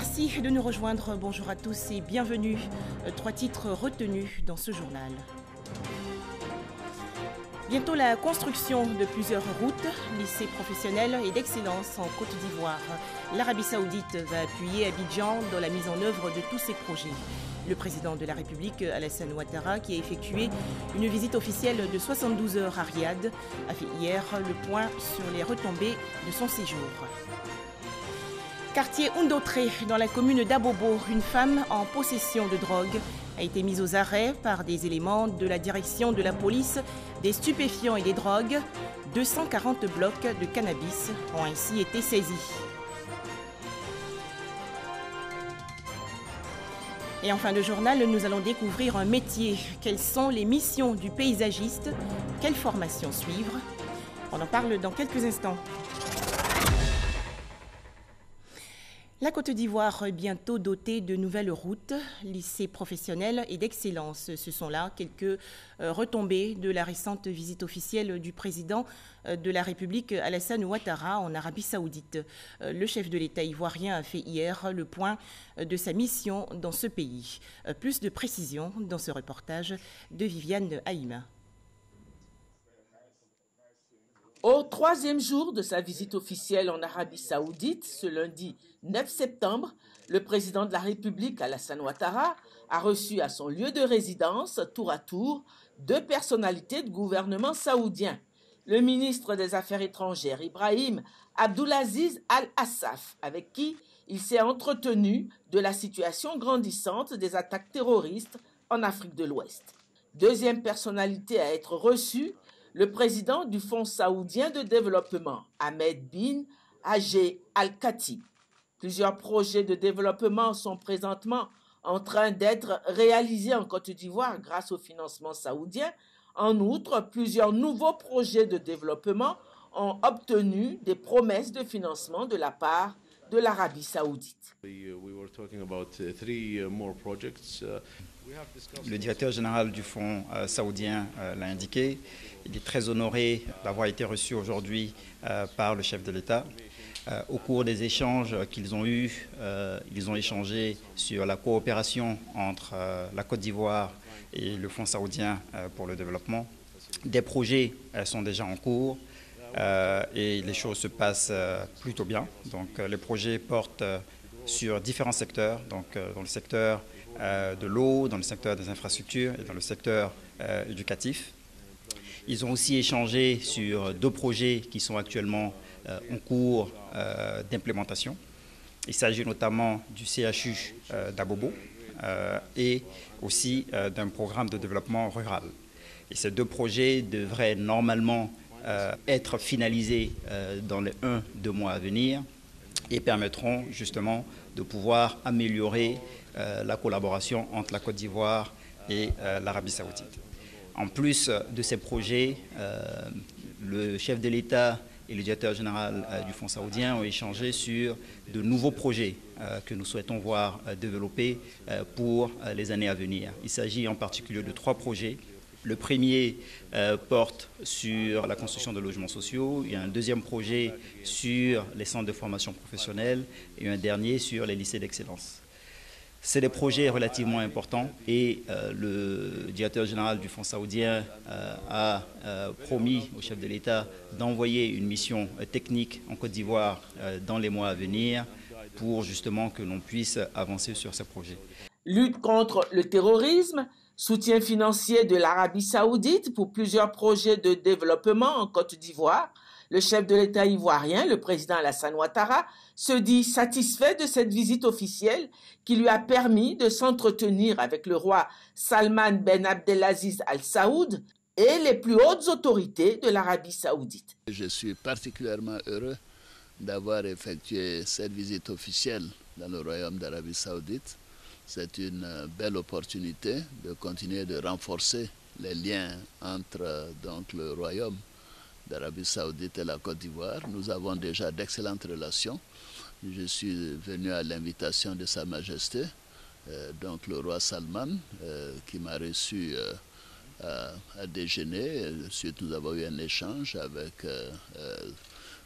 Merci de nous rejoindre. Bonjour à tous et bienvenue. Trois titres retenus dans ce journal. Bientôt la construction de plusieurs routes, lycées professionnels et d'excellence en Côte d'Ivoire. L'Arabie Saoudite va appuyer Abidjan dans la mise en œuvre de tous ces projets. Le président de la République, Alassane Ouattara, qui a effectué une visite officielle de 72 heures à Riyad, a fait hier le point sur les retombées de son séjour. Quartier Oundotré, dans la commune d'Abobo, une femme en possession de drogue a été mise aux arrêts par des éléments de la direction de la police des stupéfiants et des drogues. 240 blocs de cannabis ont ainsi été saisis. Et en fin de journal, nous allons découvrir un métier. Quelles sont les missions du paysagiste? Quelle formation suivre? On en parle dans quelques instants. La Côte d'Ivoire bientôt dotée de nouvelles routes, lycées professionnels et d'excellence. Ce sont là quelques retombées de la récente visite officielle du président de la République Alassane Ouattara en Arabie Saoudite. Le chef de l'État ivoirien a fait hier le point de sa mission dans ce pays. Plus de précisions dans ce reportage de Viviane Haïma. Au troisième jour de sa visite officielle en Arabie Saoudite, ce lundi 9 septembre, le président de la République, Alassane Ouattara, a reçu à son lieu de résidence, tour à tour, deux personnalités de gouvernement saoudien. Le ministre des Affaires étrangères, Ibrahim Abdulaziz Al-Assaf, avec qui il s'est entretenu de la situation grandissante des attaques terroristes en Afrique de l'Ouest. Deuxième personnalité à être reçue, le président du Fonds saoudien de développement, Ahmed bin Hajj Al-Khatib. Plusieurs projets de développement sont présentement en train d'être réalisés en Côte d'Ivoire grâce au financement saoudien. En outre, plusieurs nouveaux projets de développement ont obtenu des promesses de financement de la part de l'Arabie Saoudite. Le directeur général du Fonds saoudien l'a indiqué. Il est très honoré d'avoir été reçu aujourd'hui par le chef de l'État. Au cours des échanges qu'ils ont eus, ils ont échangé sur la coopération entre la Côte d'Ivoire et le Fonds saoudien pour le développement. Des projets sont déjà en cours et les choses se passent plutôt bien. Donc les projets portent sur différents secteurs, donc dans le secteur de l'eau, dans le secteur des infrastructures et dans le secteur éducatif. Ils ont aussi échangé sur deux projets qui sont actuellement en cours d'implémentation. Il s'agit notamment du CHU d'Abobo et aussi d'un programme de développement rural. Et ces deux projets devraient normalement être finalisés dans les 1-2 mois à venir et permettront justement de pouvoir améliorer la collaboration entre la Côte d'Ivoire et l'Arabie Saoudite. En plus de ces projets, le chef de l'État et le directeur général du Fonds saoudien ont échangé sur de nouveaux projets que nous souhaitons voir développer pour les années à venir. Il s'agit en particulier de 3 projets. Le premier porte sur la construction de logements sociaux, il y a un deuxième projet sur les centres de formation professionnelle et un dernier sur les lycées d'excellence. C'est des projets relativement importants et le directeur général du Fonds saoudien a promis au chef de l'État d'envoyer une mission technique en Côte d'Ivoire dans les mois à venir pour justement que l'on puisse avancer sur ces projets. Lutte contre le terrorisme, soutien financier de l'Arabie Saoudite pour plusieurs projets de développement en Côte d'Ivoire. Le chef de l'État ivoirien, le président Alassane Ouattara, se dit satisfait de cette visite officielle qui lui a permis de s'entretenir avec le roi Salman Ben Abdelaziz Al Saoud et les plus hautes autorités de l'Arabie Saoudite. Je suis particulièrement heureux d'avoir effectué cette visite officielle dans le Royaume d'Arabie Saoudite. C'est une belle opportunité de continuer de renforcer les liens entre donc, le Royaume d'Arabie Saoudite et la Côte d'Ivoire. Nous avons déjà d'excellentes relations. Je suis venu à l'invitation de Sa Majesté, donc le roi Salman, qui m'a reçu à déjeuner. Ensuite, nous avons eu un échange avec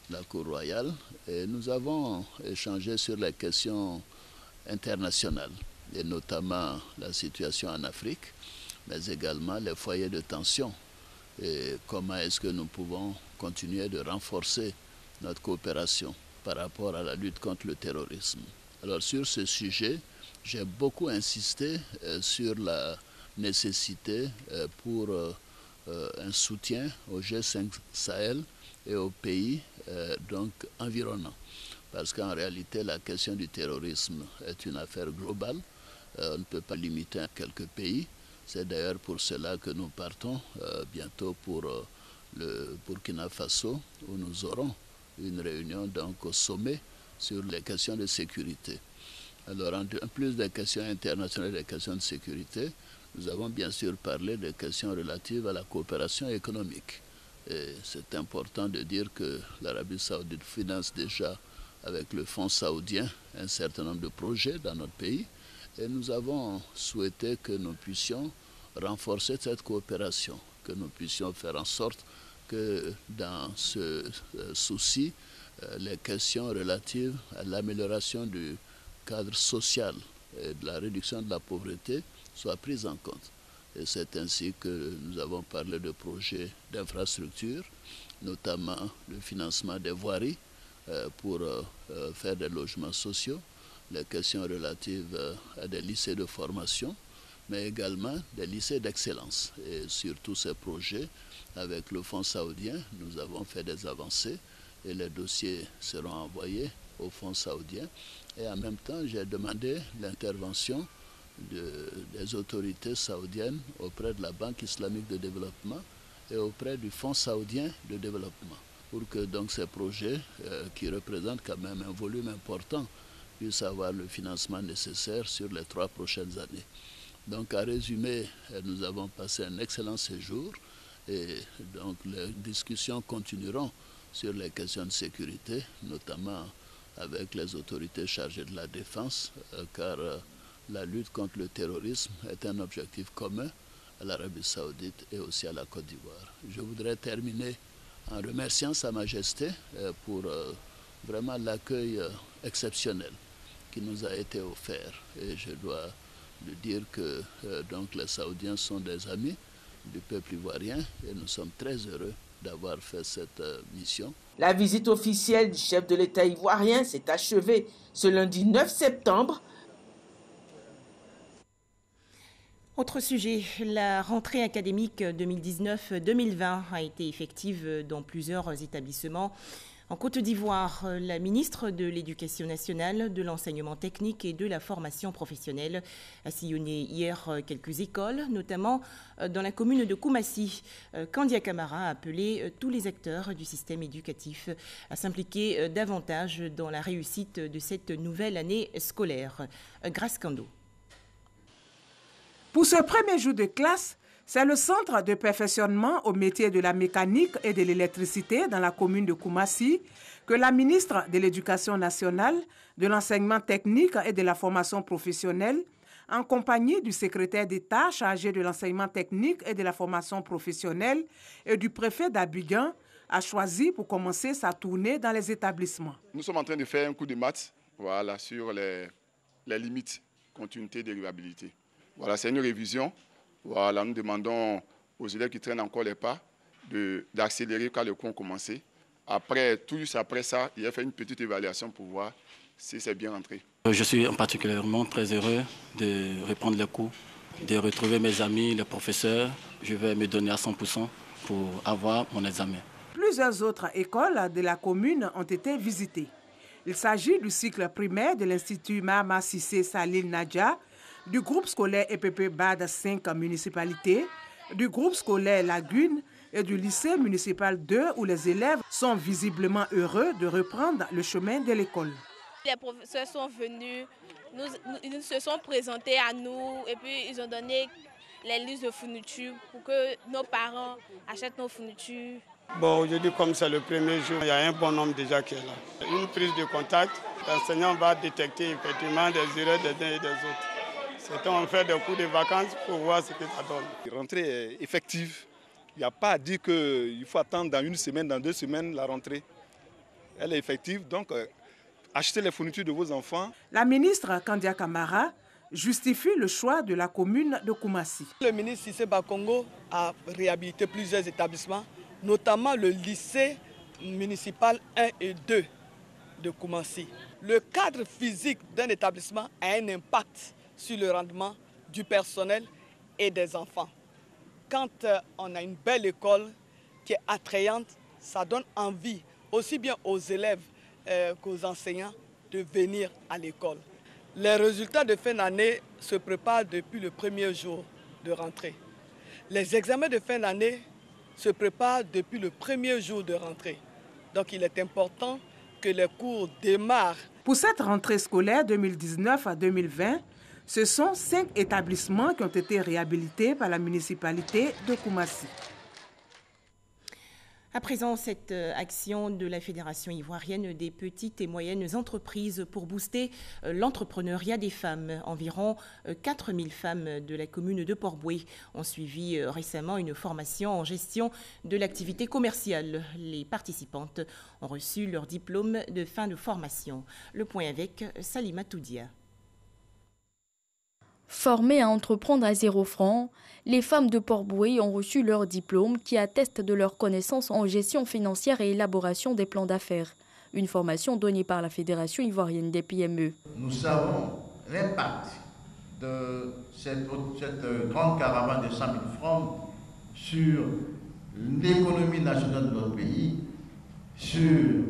la cour royale et nous avons échangé sur les questions internationales, et notamment la situation en Afrique, mais également les foyers de tension. Et comment est-ce que nous pouvons continuer de renforcer notre coopération par rapport à la lutte contre le terrorisme. Alors sur ce sujet, j'ai beaucoup insisté sur la nécessité pour un soutien au G5 Sahel et aux pays donc environnants. Parce qu'en réalité, la question du terrorisme est une affaire globale. On ne peut pas limiter à quelques pays. C'est d'ailleurs pour cela que nous partons bientôt pour le Burkina Faso, où nous aurons une réunion donc, au sommet sur les questions de sécurité. Alors, en plus des questions internationales et des questions de sécurité, nous avons bien sûr parlé des questions relatives à la coopération économique. Et c'est important de dire que l'Arabie saoudite finance déjà avec le fonds saoudien un certain nombre de projets dans notre pays. Et nous avons souhaité que nous puissions renforcer cette coopération, que nous puissions faire en sorte que dans ce souci, les questions relatives à l'amélioration du cadre social et de la réduction de la pauvreté soient prises en compte. Et c'est ainsi que nous avons parlé de projets d'infrastructure, notamment le financement des voiries pour faire des logements sociaux, les questions relatives à des lycées de formation, mais également des lycées d'excellence. Et sur tous ces projets, avec le fonds saoudien, nous avons fait des avancées et les dossiers seront envoyés au fonds saoudien. Et en même temps, j'ai demandé l'intervention des autorités saoudiennes auprès de la Banque islamique de développement et auprès du Fonds saoudien de développement, pour que donc ces projets, qui représentent quand même un volume important, puissent avoir le financement nécessaire sur les 3 prochaines années. Donc, à résumer, nous avons passé un excellent séjour et donc les discussions continueront sur les questions de sécurité, notamment avec les autorités chargées de la défense, car la lutte contre le terrorisme est un objectif commun à l'Arabie saoudite et aussi à la Côte d'Ivoire. Je voudrais terminer en remerciant Sa Majesté pour vraiment l'accueil exceptionnel qui nous a été offert. Et je dois lui dire que donc les Saoudiens sont des amis du peuple ivoirien et nous sommes très heureux d'avoir fait cette mission. La visite officielle du chef de l'État ivoirien s'est achevée ce lundi 9 septembre. Autre sujet, la rentrée académique 2019-2020 a été effective dans plusieurs établissements. En Côte d'Ivoire, la ministre de l'Éducation nationale, de l'enseignement technique et de la formation professionnelle a sillonné hier quelques écoles, notamment dans la commune de Koumassi. Kandia Camara a appelé tous les acteurs du système éducatif à s'impliquer davantage dans la réussite de cette nouvelle année scolaire. Grace Kando. Pour ce premier jour de classe, c'est le centre de perfectionnement au métier de la mécanique et de l'électricité dans la commune de Koumassi que la ministre de l'Éducation nationale, de l'enseignement technique et de la formation professionnelle, en compagnie du secrétaire d'État chargé de l'enseignement technique et de la formation professionnelle et du préfet d'Abidjan, a choisi pour commencer sa tournée dans les établissements. Nous sommes en train de faire un coup de maths sur les limites, continuité, dérivabilité. Voilà, c'est une révision. Voilà, nous demandons aux élèves qui traînent encore les pas d'accélérer quand le cours a commencé. Après ça, il a fait une petite évaluation pour voir si c'est bien rentré. Je suis particulièrement très heureux de reprendre les cours, de retrouver mes amis, les professeurs. Je vais me donner à 100% pour avoir mon examen. Plusieurs autres écoles de la commune ont été visitées. Il s'agit du cycle primaire de l'Institut Mahama Cissé Salil Nadja, du groupe scolaire EPP BAD 5 municipalités, du groupe scolaire Lagune et du lycée municipal 2 où les élèves sont visiblement heureux de reprendre le chemin de l'école. Les professeurs sont venus, ils se sont présentés à nous et puis ils ont donné les listes de fournitures pour que nos parents achètent nos fournitures. Bon, aujourd'hui, comme c'est le premier jour, il y a un bon nombre déjà qui est là. Une prise de contact, l'enseignant va détecter effectivement des erreurs des uns et des autres. C'est on fait des cours de vacances pour voir ce que ça donne. La rentrée est effective. Il n'y a pas à dire qu'il faut attendre dans 1 semaine, dans 2 semaines la rentrée. Elle est effective, donc achetez les fournitures de vos enfants. La ministre Kandia Kamara justifie le choix de la commune de Koumassi. Le ministre Cissé Bakongo a réhabilité plusieurs établissements, notamment le lycée municipal 1 et 2 de Koumassi. Le cadre physique d'un établissement a un impact sur le rendement du personnel et des enfants. Quand on a une belle école qui est attrayante, ça donne envie aussi bien aux élèves qu'aux enseignants de venir à l'école. Les résultats de fin d'année se préparent depuis le premier jour de rentrée. Les examens de fin d'année se préparent depuis le premier jour de rentrée. Donc il est important que les cours démarrent. Pour cette rentrée scolaire 2019 à 2020, ce sont 5 établissements qui ont été réhabilités par la municipalité de Koumassi. À présent, cette action de la Fédération ivoirienne des petites et moyennes entreprises pour booster l'entrepreneuriat des femmes. Environ 4000 femmes de la commune de Port-Bouët ont suivi récemment une formation en gestion de l'activité commerciale. Les participantes ont reçu leur diplôme de fin de formation. Le point avec Salima Toudia. Formées à entreprendre à 0 francs, les femmes de Port-Bouët ont reçu leur diplôme qui atteste de leurs connaissances en gestion financière et élaboration des plans d'affaires. Une formation donnée par la Fédération ivoirienne des PME. Nous savons l'impact de cette grande caravane de 100 000 francs sur l'économie nationale de notre pays, sur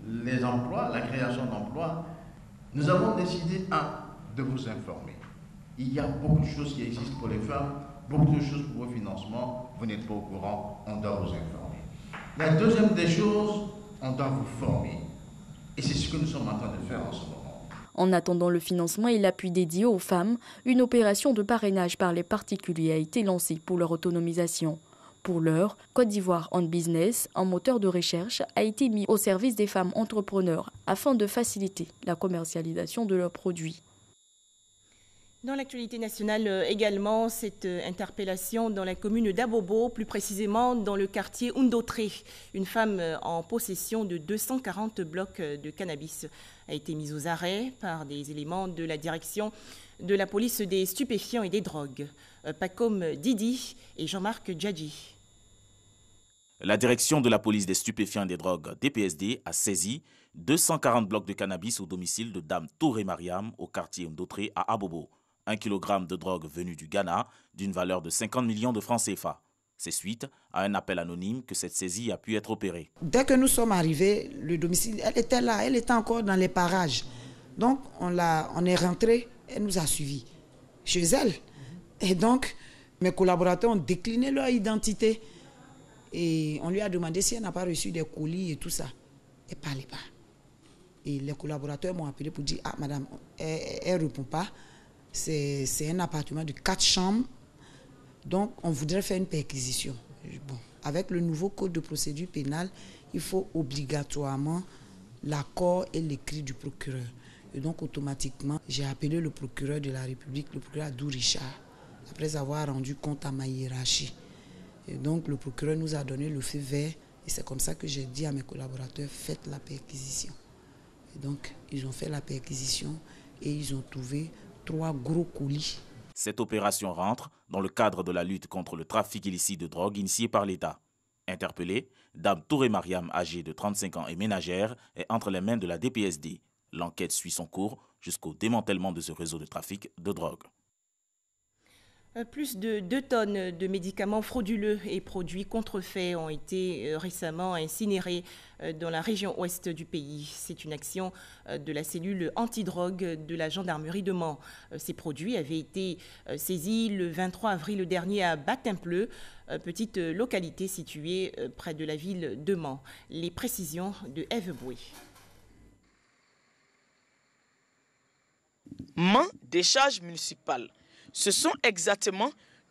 les emplois, la création d'emplois. Nous avons décidé, de vous informer. Il y a beaucoup de choses qui existent pour les femmes, beaucoup de choses pour vos financements. Vous n'êtes pas au courant, on doit vous informer. La deuxième des choses, on doit vous former. Et c'est ce que nous sommes en train de faire en ce moment. En attendant le financement et l'appui dédié aux femmes, une opération de parrainage par les particuliers a été lancée pour leur autonomisation. Pour l'heure, Côte d'Ivoire On Business, un moteur de recherche, a été mis au service des femmes entrepreneurs afin de faciliter la commercialisation de leurs produits. Dans l'actualité nationale également, cette interpellation dans la commune d'Abobo, plus précisément dans le quartier Undotré. Une femme en possession de 240 blocs de cannabis a été mise aux arrêts par des éléments de la direction de la police des stupéfiants et des drogues. Pacom Didi et Jean-Marc Djadji. La direction de la police des stupéfiants et des drogues, DPSD, a saisi 240 blocs de cannabis au domicile de Dame Touré Mariam au quartier Undotré à Abobo. 1 kg de drogue venue du Ghana d'une valeur de 50 millions de francs CFA. C'est suite à un appel anonyme que cette saisie a pu être opérée. Dès que nous sommes arrivés, le domicile, elle était là, elle était encore dans les parages. Donc on est rentré, elle nous a suivis chez elle. Et donc mes collaborateurs ont décliné leur identité. Et on lui a demandé si elle n'a pas reçu des colis et tout ça. Elle ne parlait pas. Et les collaborateurs m'ont appelé pour dire, madame, elle ne répond pas. C'est un appartement de 4 chambres, donc on voudrait faire une perquisition. Bon, avec le nouveau code de procédure pénale, il faut obligatoirement l'accord et l'écrit du procureur. Et donc automatiquement, j'ai appelé le procureur de la République, le procureur Adou Richard, après avoir rendu compte à ma hiérarchie. Et donc le procureur nous a donné le feu vert, et c'est comme ça que j'ai dit à mes collaborateurs, faites la perquisition. Et donc ils ont fait la perquisition et ils ont trouvé 3 gros colis. Cette opération rentre dans le cadre de la lutte contre le trafic illicite de drogue initiée par l'État. Interpellée, Dame Touré Mariam, âgée de 35 ans et ménagère, est entre les mains de la DPSD. L'enquête suit son cours jusqu'au démantèlement de ce réseau de trafic de drogue. Plus de 2 tonnes de médicaments frauduleux et produits contrefaits ont été récemment incinérés dans la région ouest du pays. C'est une action de la cellule antidrogue de la gendarmerie de Mans. Ces produits avaient été saisis le 23 avril dernier à Batimpleu, petite localité située près de la ville de Mans. Les précisions de Ève Boué. Mans, décharge municipale. Ce sont exactement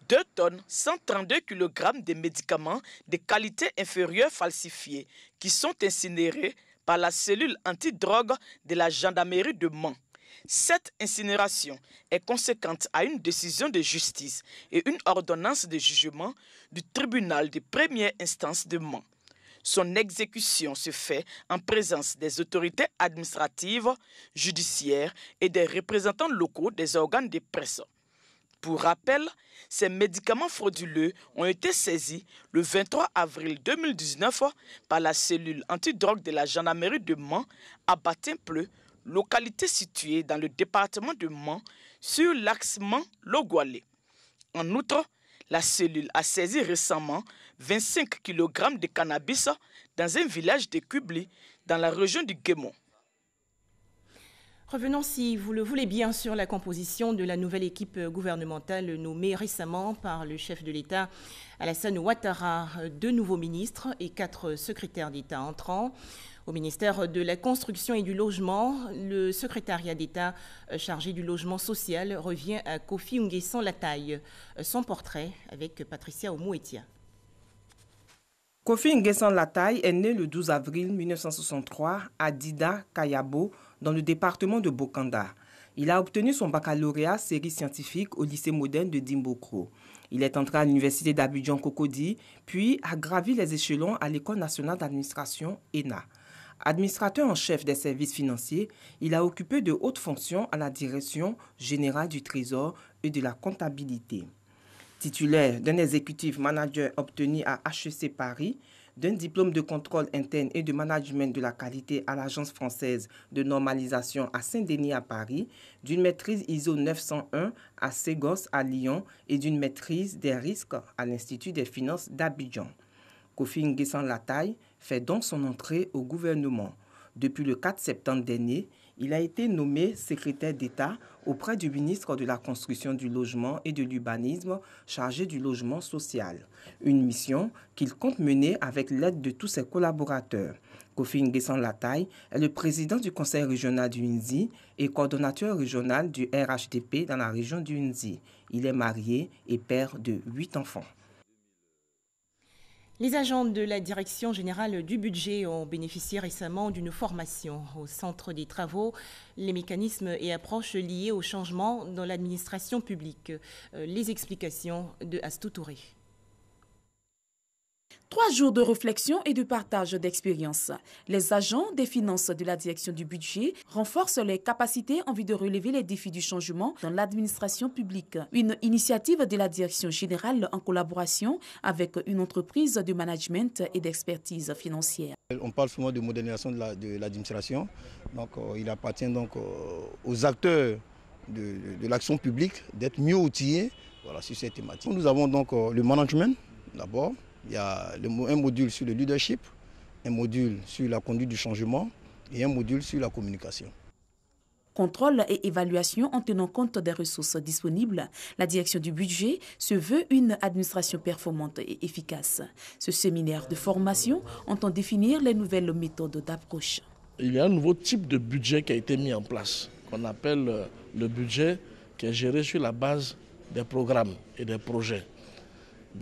2 tonnes 132 kg de médicaments de qualité inférieure falsifiés qui sont incinérés par la cellule antidrogue de la gendarmerie de Mans. Cette incinération est conséquente à une décision de justice et une ordonnance de jugement du tribunal de première instance de Mans. Son exécution se fait en présence des autorités administratives, judiciaires et des représentants locaux des organes de presse. Pour rappel, ces médicaments frauduleux ont été saisis le 23 avril 2019 par la cellule antidrogue de la gendarmerie de Mans à Batin-Pleu, localité située dans le département de Mans sur l'axe Mans-Logoualé. En outre, la cellule a saisi récemment 25 kg de cannabis dans un village de Kubli dans la région du Guémon. Revenons, si vous le voulez bien, sur la composition de la nouvelle équipe gouvernementale nommée récemment par le chef de l'État, Alassane Ouattara. 2 nouveaux ministres et 4 secrétaires d'État entrants. Au ministère de la Construction et du Logement, le secrétariat d'État chargé du logement social revient à Kofi Nguessan Lataille. Son portrait avec Patricia Omouetia. Kofi Nguessan Lataille est né le 12 avril 1963 à Dida, Kayabo, dans le département de Bokanda. Il a obtenu son baccalauréat série scientifique au lycée moderne de Dimbokro. Il est entré à l'université d'Abidjan-Cocody, puis a gravi les échelons à l'École nationale d'administration, ENA. Administrateur en chef des services financiers, il a occupé de hautes fonctions à la direction générale du Trésor et de la comptabilité. Titulaire d'un exécutif manager obtenu à HEC Paris, d'un diplôme de contrôle interne et de management de la qualité à l'Agence française de normalisation à Saint-Denis à Paris, d'une maîtrise ISO 901 à Ségos à Lyon et d'une maîtrise des risques à l'Institut des finances d'Abidjan. Kofi Nguessan Lataille fait donc son entrée au gouvernement. Depuis le 4 septembre dernier, il a été nommé secrétaire d'État auprès du ministre de la Construction du Logement et de l'Urbanisme chargé du logement social. Une mission qu'il compte mener avec l'aide de tous ses collaborateurs. Kofi Nguessan Lataille est le président du conseil régional du Hunzi et coordonnateur régional du RHDP dans la région du Hunzi. Il est marié et père de 8 enfants. Les agents de la Direction générale du budget ont bénéficié récemment d'une formation au centre des travaux, les mécanismes et approches liés au changement dans l'administration publique. Les explications de Astou Touré. 3 jours de réflexion et de partage d'expériences. Les agents des finances de la direction du budget renforcent leurs capacités en vue de relever les défis du changement dans l'administration publique. Une initiative de la direction générale en collaboration avec une entreprise de management et d'expertise financière. On parle souvent de modernisation de l'administration. Donc, il appartient donc aux acteurs de l'action publique d'être mieux outillés sur cette thématique. Nous avons donc le management d'abord. Il y a un module sur le leadership, un module sur la conduite du changement et un module sur la communication. Contrôle et évaluation en tenant compte des ressources disponibles, la direction du budget se veut une administration performante et efficace. Ce séminaire de formation entend définir les nouvelles méthodes d'approche. Il y a un nouveau type de budget qui a été mis en place, qu'on appelle le budget qui est géré sur la base des programmes et des projets.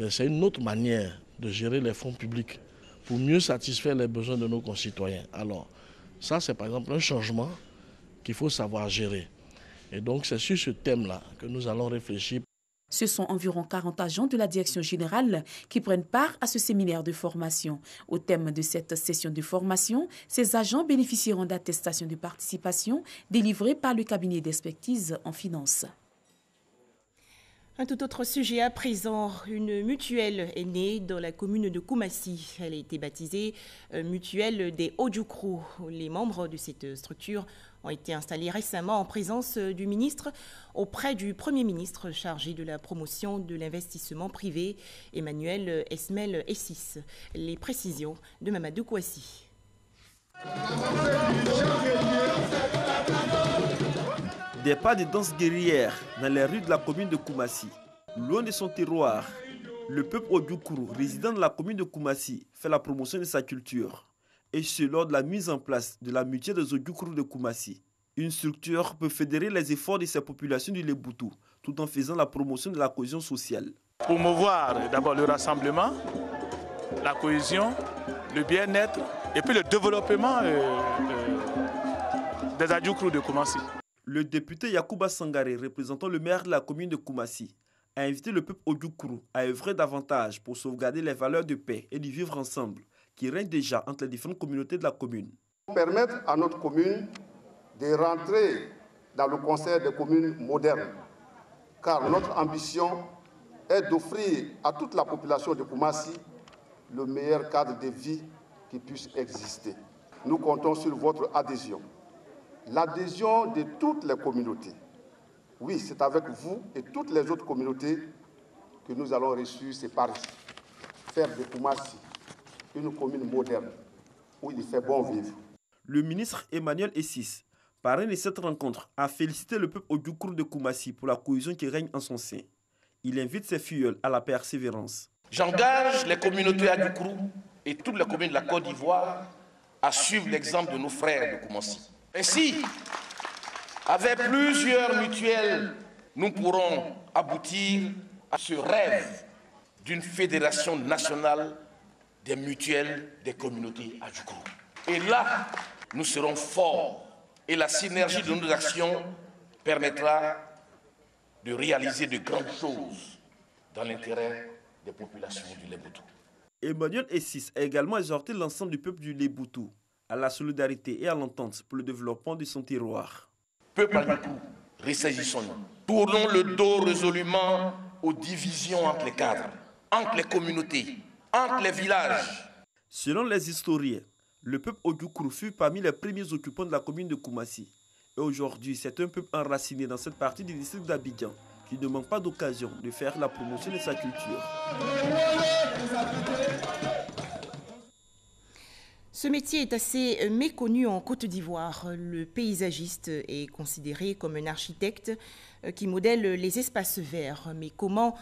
C'est une autre manière de gérer les fonds publics pour mieux satisfaire les besoins de nos concitoyens. Alors, ça c'est par exemple un changement qu'il faut savoir gérer. Et donc c'est sur ce thème-là que nous allons réfléchir. Ce sont environ 40 agents de la direction générale qui prennent part à ce séminaire de formation. Au thème de cette session de formation, ces agents bénéficieront d'attestations de participation délivrées par le cabinet d'expertise en finance. Un tout autre sujet à présent, une mutuelle est née dans la commune de Koumassi. Elle a été baptisée Mutuelle des Odjoukro. Les membres de cette structure ont été installés récemment en présence du ministre auprès du Premier ministre chargé de la promotion de l'investissement privé, Emmanuel Esmel Essis. Les précisions de Mamadou Kouassi. Des pas de danse guerrière dans les rues de la commune de Koumassi. Loin de son terroir, le peuple Odjoukro, résident de la commune de Koumassi, fait la promotion de sa culture. Et ce lors de la mise en place de la mutuelle des Odjoukro de Koumassi. Une structure peut fédérer les efforts de ces populations du Leboutou, tout en faisant la promotion de la cohésion sociale. Promouvoir d'abord le rassemblement, la cohésion, le bien-être et puis le développement des Odjoukro de Koumassi. Le député Yacouba Sangaré, représentant le maire de la commune de Koumassi, a invité le peuple Odjoukro à œuvrer davantage pour sauvegarder les valeurs de paix et du vivre ensemble qui règne déjà entre les différentes communautés de la commune. Permettre à notre commune de rentrer dans le concert des communes modernes, car notre ambition est d'offrir à toute la population de Koumassi le meilleur cadre de vie qui puisse exister. Nous comptons sur votre adhésion, l'adhésion de toutes les communautés. Oui, c'est avec vous et toutes les autres communautés que nous allons réussir ces paris. Faire de Koumassi une commune moderne où il fait bon vivre. Le ministre Emmanuel Essis, parrain de cette rencontre, a félicité le peuple Odjoukrour de Koumassi pour la cohésion qui règne en son sein. Il invite ses filleuls à la persévérance. J'engage les communautés Odjoukrour et toutes les communes de la Côte d'Ivoire à suivre l'exemple de nos frères de Koumassi. Ainsi, avec plusieurs mutuelles, nous pourrons aboutir à ce rêve d'une fédération nationale des mutuelles des communautés Odjoukrour. Et là, nous serons forts et la synergie de nos actions permettra de réaliser de grandes choses dans l'intérêt des populations du Léboutou. Emmanuel Essis a également exhorté l'ensemble du peuple du Léboutou à la solidarité et à l'entente pour le développement de son terroir. Peuple Odjoukrour, ressaisissons-nous. Tournons le dos résolument aux divisions entre les cadres, entre les communautés, entre les villages. Selon les historiens, le peuple Odjoukrour fut parmi les premiers occupants de la commune de Koumassi. Et aujourd'hui, c'est un peuple enraciné dans cette partie du district d'Abidjan qui ne manque pas d'occasion de faire la promotion de sa culture. Ce métier est assez méconnu en Côte d'Ivoire. Le paysagiste est considéré comme un architecte qui modèle les espaces verts. Mais comment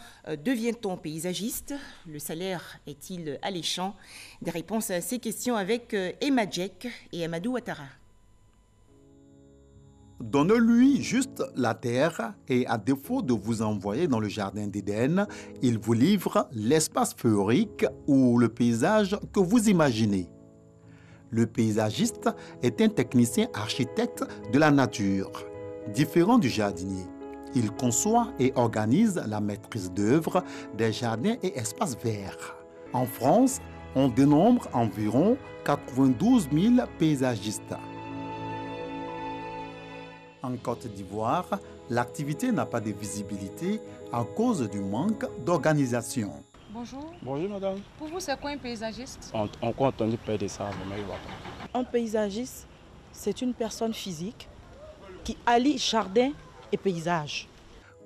devient-on paysagiste? Le salaire est-il alléchant? Des réponses à ces questions avec Emma Djek et Amadou Ouattara. Donnez-lui juste la terre et à défaut de vous envoyer dans le jardin d'Éden, il vous livre l'espace féerique ou le paysage que vous imaginez. Le paysagiste est un technicien architecte de la nature, différent du jardinier. Il conçoit et organise la maîtrise d'œuvre des jardins et espaces verts. En France, on dénombre environ 92 000 paysagistes. En Côte d'Ivoire, l'activité n'a pas de visibilité à cause du manque d'organisation. Bonjour. Bonjour madame. Pour vous, c'est quoi un paysagiste? On a entendu parler de ça, mais il va pas. Un paysagiste, c'est une personne physique qui allie jardin et paysage.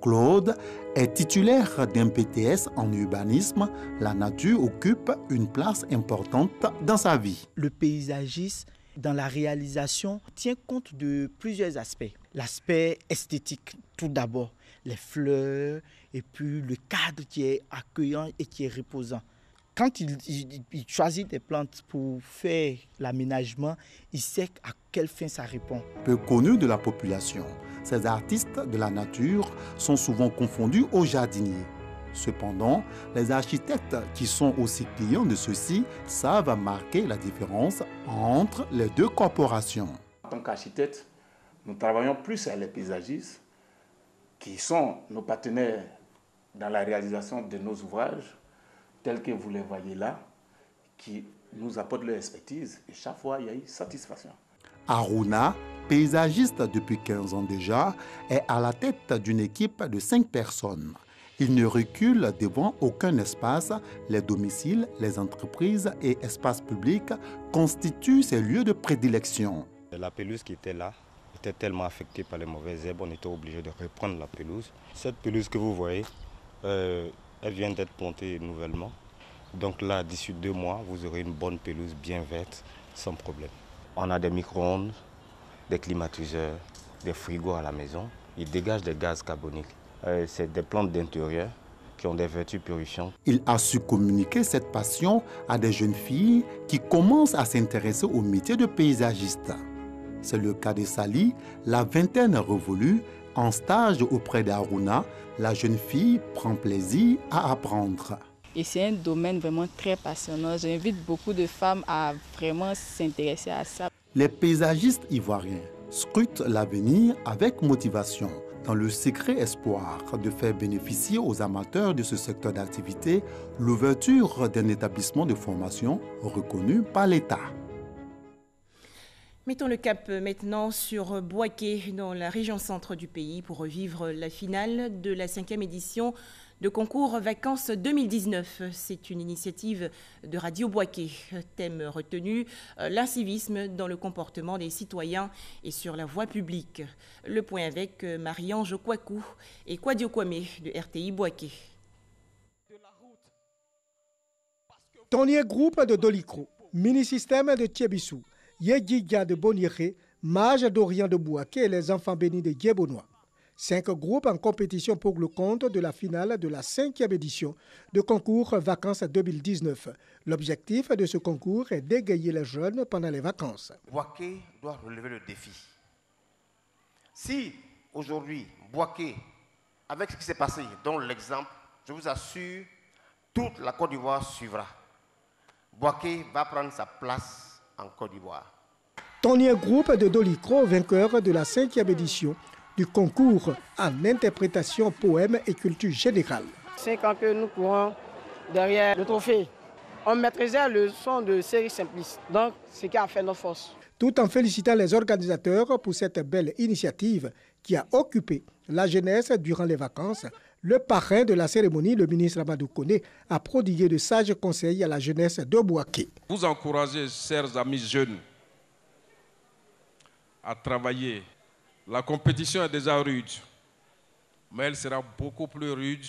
Claude est titulaire d'un BTS en urbanisme. La nature occupe une place importante dans sa vie. Le paysagiste, dans la réalisation, tient compte de plusieurs aspects. L'aspect esthétique, tout d'abord, les fleurs, et puis le cadre qui est accueillant et qui est reposant. Quand il choisit des plantes pour faire l'aménagement, il sait à quelle fin ça répond. Peu connu de la population, ces artistes de la nature sont souvent confondus aux jardiniers. Cependant, les architectes qui sont aussi clients de ceux-ci savent marquer la différence entre les deux corporations. En tant qu'architecte, nous travaillons plus avec les paysagistes qui sont nos partenaires dans la réalisation de nos ouvrages, tels que vous les voyez là, qui nous apportent leur expertise et chaque fois il y a eu satisfaction. Aruna, paysagiste depuis 15 ans déjà, est à la tête d'une équipe de 5 personnes. Il ne recule devant aucun espace. Les domiciles, les entreprises et espaces publics constituent ses lieux de prédilection. La pelouse qui était là était tellement affectée par les mauvaises herbes, on était obligé de reprendre la pelouse. Cette pelouse que vous voyez, elle vient d'être plantée nouvellement. Donc là, d'ici 2 mois, vous aurez une bonne pelouse bien verte, sans problème. On a des micro-ondes, des climatiseurs, des frigos à la maison. Ils dégagent des gaz carboniques. C'est des plantes d'intérieur qui ont des vertus purifiantes. Il a su communiquer cette passion à des jeunes filles qui commencent à s'intéresser au métier de paysagiste. C'est le cas de Sali, la vingtaine révolue. En stage auprès d'Aruna, la jeune fille prend plaisir à apprendre. Et c'est un domaine vraiment très passionnant. J'invite beaucoup de femmes à vraiment s'intéresser à ça. Les paysagistes ivoiriens scrutent l'avenir avec motivation. dans le secret espoir de faire bénéficier aux amateurs de ce secteur d'activité l'ouverture d'un établissement de formation reconnu par l'État. Mettons le cap maintenant sur Bouaké, dans la région centre du pays, pour revivre la finale de la 5e édition de concours Vacances 2019. C'est une initiative de Radio Bouaké. Thème retenu, l'incivisme dans le comportement des citoyens et sur la voie publique. Le point avec Marie-Ange Kouakou et Kwadio Kwame de RTI Bouaké. Tonier groupe de Dolikro, mini-système de Thiebissou, Yedjiga de Boniré, Mage d'Orient de Bouaké et les enfants bénis de Diebonois. 5 groupes en compétition pour le compte de la finale de la 5e édition de concours Vacances 2019. L'objectif de ce concours est d'égayer les jeunes pendant les vacances. Bouaké doit relever le défi. Si aujourd'hui, Bouaké, avec ce qui s'est passé, dont l'exemple, je vous assure, toute la Côte d'Ivoire suivra. Bouaké va prendre sa place en Côte d'Ivoire. Tonier groupe de Dolikro, vainqueur de la 5e édition du concours en interprétation, poème et culture générale. 5 ans que nous courons derrière le trophée. On maîtrisait le son de série simpliste, donc c'est ce qui a fait nos forces. Tout en félicitant les organisateurs pour cette belle initiative qui a occupé la jeunesse durant les vacances, le parrain de la cérémonie, le ministre Amadou Koné, a prodigué de sages conseils à la jeunesse de Bouaké. Vous encouragez, chers amis jeunes, à travailler. La compétition est déjà rude, mais elle sera beaucoup plus rude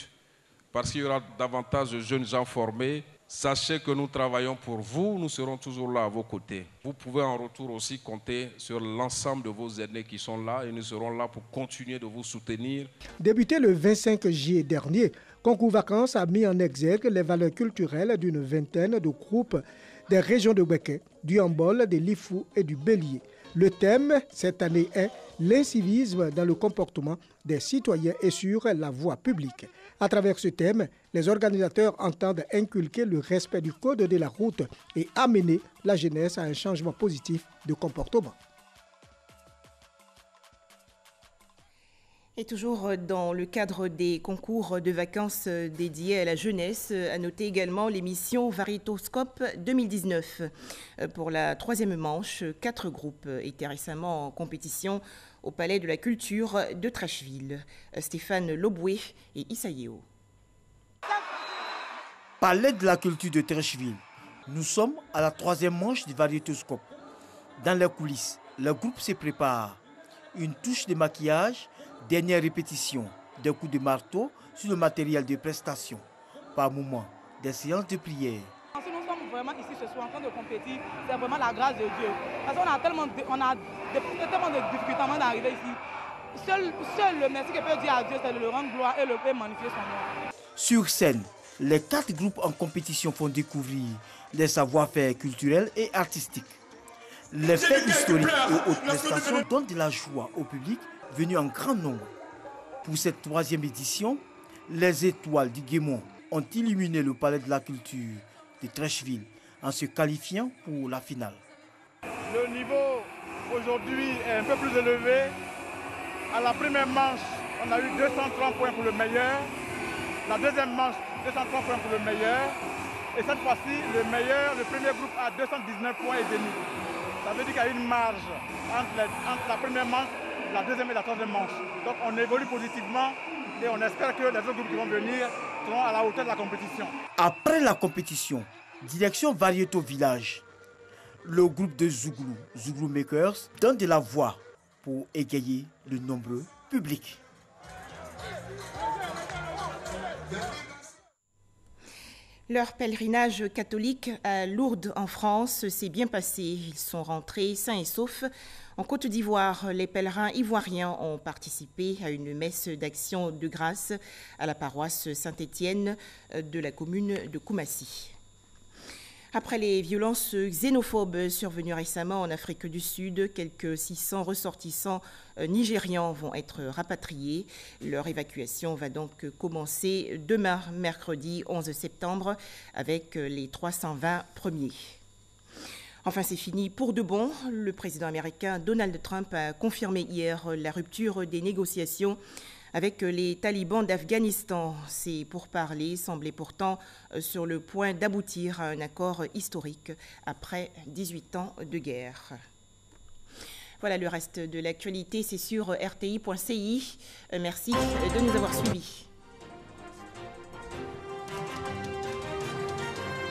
parce qu'il y aura davantage de jeunes gens formés. Sachez que nous travaillons pour vous, nous serons toujours là à vos côtés. Vous pouvez en retour aussi compter sur l'ensemble de vos aînés qui sont là et nous serons là pour continuer de vous soutenir. Débuté le 25 juillet dernier, Concours Vacances a mis en exergue les valeurs culturelles d'une vingtaine de groupes des régions de Bouaké, du Hambol, de Lifou et du Bélier. Le thème cette année est l'incivisme dans le comportement des citoyens et sur la voie publique. À travers ce thème, les organisateurs entendent inculquer le respect du code de la route et amener la jeunesse à un changement positif de comportement. Et toujours dans le cadre des concours de vacances dédiés à la jeunesse, à noter également l'émission Variétoscope 2019. Pour la 3e manche, 4 groupes étaient récemment en compétition au Palais de la Culture de Trècheville. Stéphane Loboué et Issaïeo. Palais de la Culture de Trècheville. Nous sommes à la 3e manche du Variétoscope. Dans les coulisses, le groupe se prépare. Une touche de maquillage, dernière répétition, des coups de marteau sur le matériel de prestation. Par moment, des séances de prière. Si nous sommes vraiment ici ce soir en train de compétir, c'est vraiment la grâce de Dieu. Parce qu'on a tellement de difficultés avant d'arriver ici. Seul le merci que peut dire à Dieu, c'est de le rendre gloire et le faire magnifier son nom. Sur scène, les 4 groupes en compétition font découvrir les savoir-faire culturels et artistiques. Les faits historiques et hautes prestations donnent de la joie au public venu en grand nombre. Pour cette 3e édition, les étoiles du Guémon ont illuminé le Palais de la Culture de Trècheville en se qualifiant pour la finale. Le niveau aujourd'hui est un peu plus élevé. À la première manche, on a eu 230 points pour le meilleur. La 2e manche, 230 points pour le meilleur. Et cette fois-ci, le premier groupe a 219 points et demi. Ça veut dire qu'il y a une marge entre la première manche, la 2e et la 3e manche. Donc on évolue positivement et on espère que les autres groupes qui vont venir seront à la hauteur de la compétition. Après la compétition, direction Variéto Village. Le groupe de Zouglou Makers, donne de la voix pour égayer le nombreux public. Leur pèlerinage catholique à Lourdes en France s'est bien passé. Ils sont rentrés sains et saufs. En Côte d'Ivoire, les pèlerins ivoiriens ont participé à une messe d'action de grâce à la paroisse Saint-Étienne de la commune de Koumassi. Après les violences xénophobes survenues récemment en Afrique du Sud, quelques 600 ressortissants nigérians vont être rapatriés. Leur évacuation va donc commencer demain, mercredi 11 septembre, avec les 320 premiers. Enfin, c'est fini pour de bon. Le président américain Donald Trump a confirmé hier la rupture des négociations avec les talibans d'Afghanistan. Ces pourparlers semblaient pourtant sur le point d'aboutir à un accord historique après 18 ans de guerre. Voilà, le reste de l'actualité, c'est sur rti.ci. Merci de nous avoir suivis.